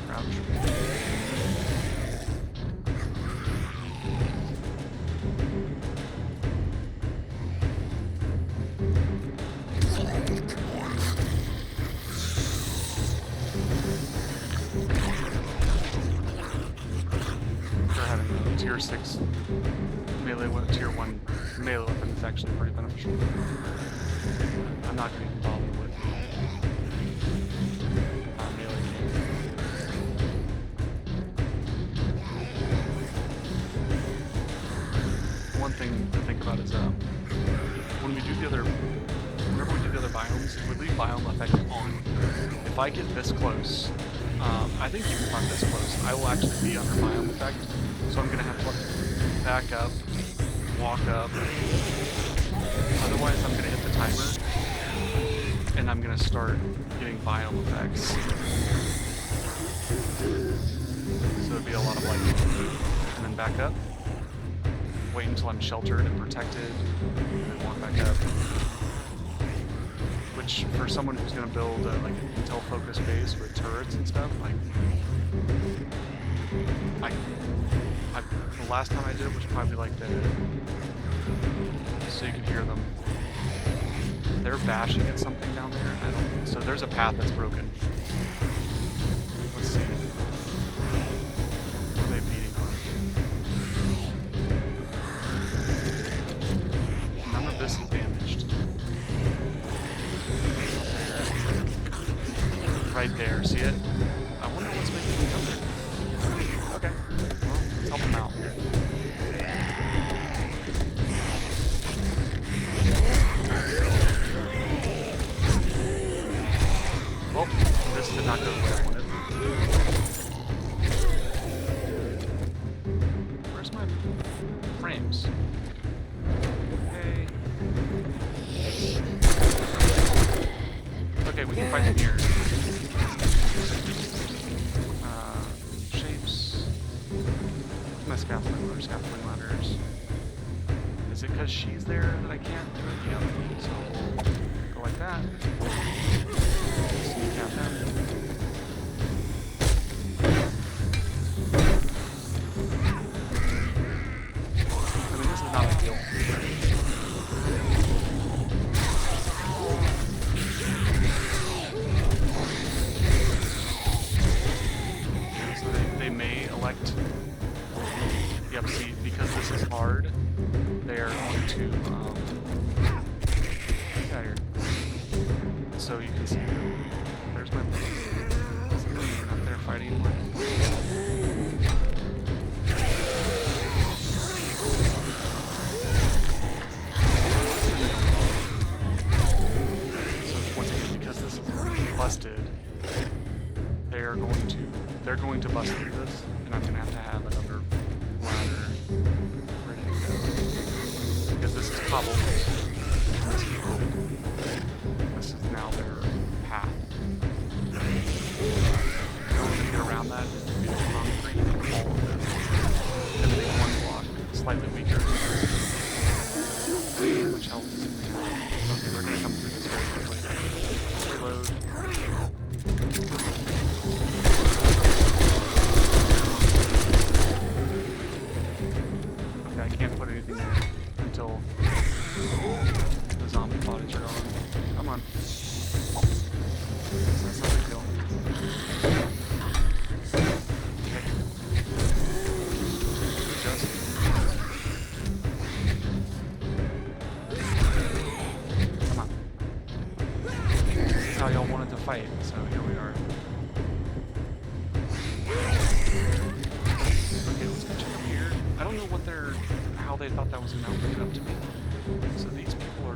Crouch. For having a tier 6 melee weapon, tier 1 melee weapon is actually pretty beneficial. I'm not going to even bother with melee game. One thing to think about is when we do the other, whenever we do the other biomes, we leave biome effect on. If I get this close, I think even if I'm this close, I will actually be under biome effect. So I'm gonna have to back up, walk up. Otherwise, I'm gonna hit the timer, and I'm gonna start getting biome effects. So it'd be a lot of like, and then back up. Wait until I'm sheltered and protected, and then walk back up. Which, for someone who's gonna build like an intel-focused base with turrets and stuff, like, the last time I did it was probably like so you can hear them. They're bashing at something down there. So there's a path that's broken. Let's see. What are they beating on? None of this is damaged. Right there, see it? I wonder what's making them come there. Okay, well, let's help them out. Well, this did not go the way I wanted. Where's my frames? Okay. Okay, we can fight them here. Shapes. My scaffolding ladders. Is it because she's there that I can't do it? Yeah. So we'll go like that. Sneak out them. I mean, this is not ideal. So they may elect. Yep, see, because this is hard, they are going to, get out of here. So you can see, there's my, they're not there fighting anymore. So once again, because this is busted, they're going to bust through this, and I'm going to have another ladder ready to go. Because this is cobbled. This is now their path. The only way to get around that is to be concrete all of this. Everything one block, slightly weaker. Which helps. Okay, they're going to come through this very quickly. Reload. I can't put anything there until the zombie bodies are gone. Come on. That's not a big deal. Okay. Just. Come on. This is how y'all wanted to fight, so here we are. Okay, let's go check up here. I don't know how they thought that was gonna open it up to me. So these people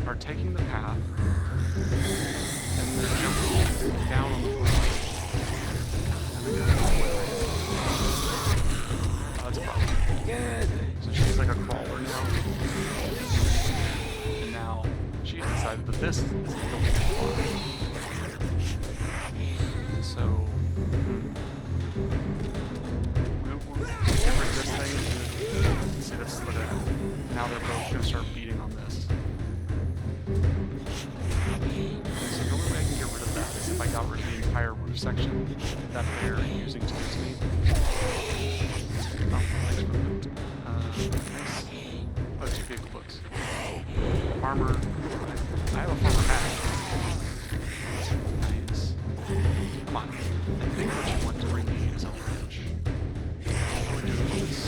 are taking the path, and they're jumping down on the roof. Oh, that's a problem. Good. So she's like a crawler now. And now she's decided that this is the one. So we'll get rid of this thing. See, this is what now they're both gonna start beating on this. So the only way I can get rid of that is if I got rid of the entire roof section that they're using to use me. Oh, thanks for loot. Nice. Oh, 2 big books. Farmer. I have a farmer hat. Nice. Come on. I think what you want to bring me is a wrench. What we're doing is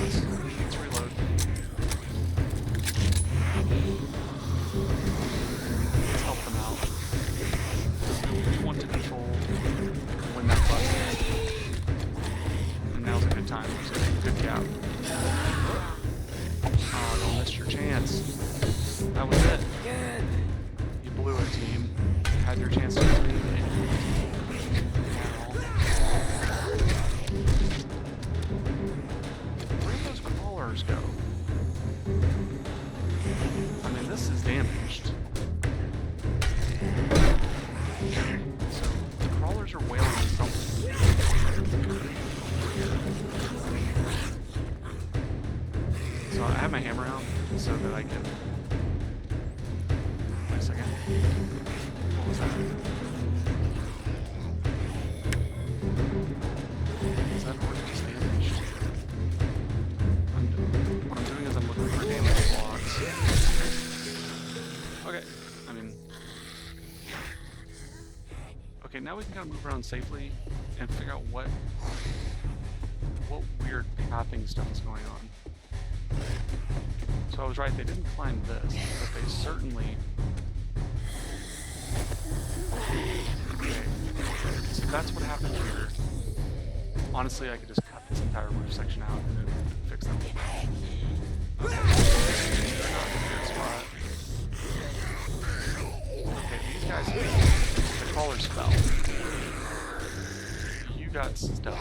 let's reload. Let's help them out. We want to control when that bus is. And now's a good time. So good gap. Oh, don't miss your chance. That was it. Good. You blew it, team. You had your chance to win. Where did those crawlers go? I mean, this is damaged. So the crawlers are wailing on something. So I have my hammer out so that I can. Wait a second. What was that? Is that Horde just damaged? What I'm doing is I'm looking for damage blocks. Okay, I mean. Okay, now we can kind of move around safely and figure out what weird pathing stuff is going on. So I was right, they didn't climb this, but they certainly... Okay, so that's what happened here. Honestly, I could just cut this entire roof section out and then fix them. Okay, they're not in a good spot. Okay, these guys, the crawlers fell. You got stuck.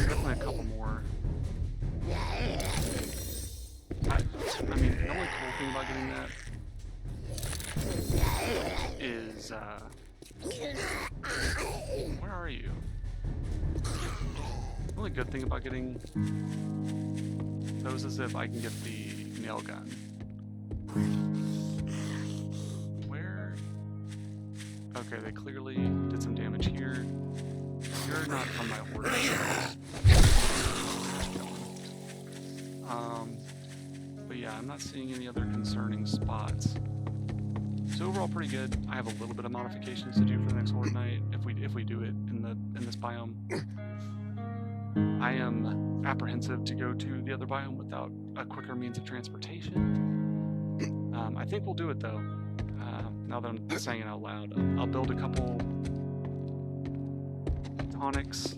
Definitely a couple more. I mean, the only cool thing about getting that is, where are you? The only good thing about getting those is if I can get the nail gun. Where? Okay, they clearly did some damage here. You're not from my Horde. But yeah, I'm not seeing any other concerning spots. So overall, pretty good. I have a little bit of modifications to do for the next Horde night if we do it in this biome. I am apprehensive to go to the other biome without a quicker means of transportation. I think we'll do it though. Now that I'm saying it out loud, I'll build a couple tonics,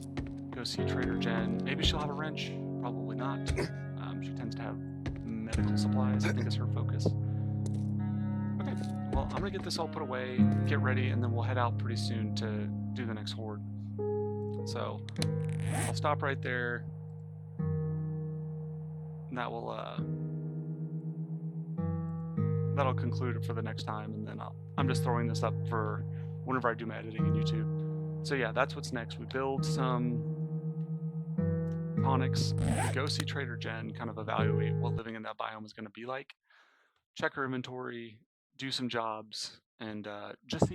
go see Trader Jen. Maybe she'll have a wrench. Probably not. She tends to have medical supplies. I think is her focus. Okay, well, I'm gonna get this all put away, get ready, and then we'll head out pretty soon to do the next Horde. So I'll stop right there. And that will that'll conclude it for the next time, and then I'm just throwing this up for whenever I do my editing in YouTube. So yeah, that's what's next. We build some tonics, go see Trader Jen, kind of evaluate what living in that biome is going to be like, check her inventory, do some jobs, and just see how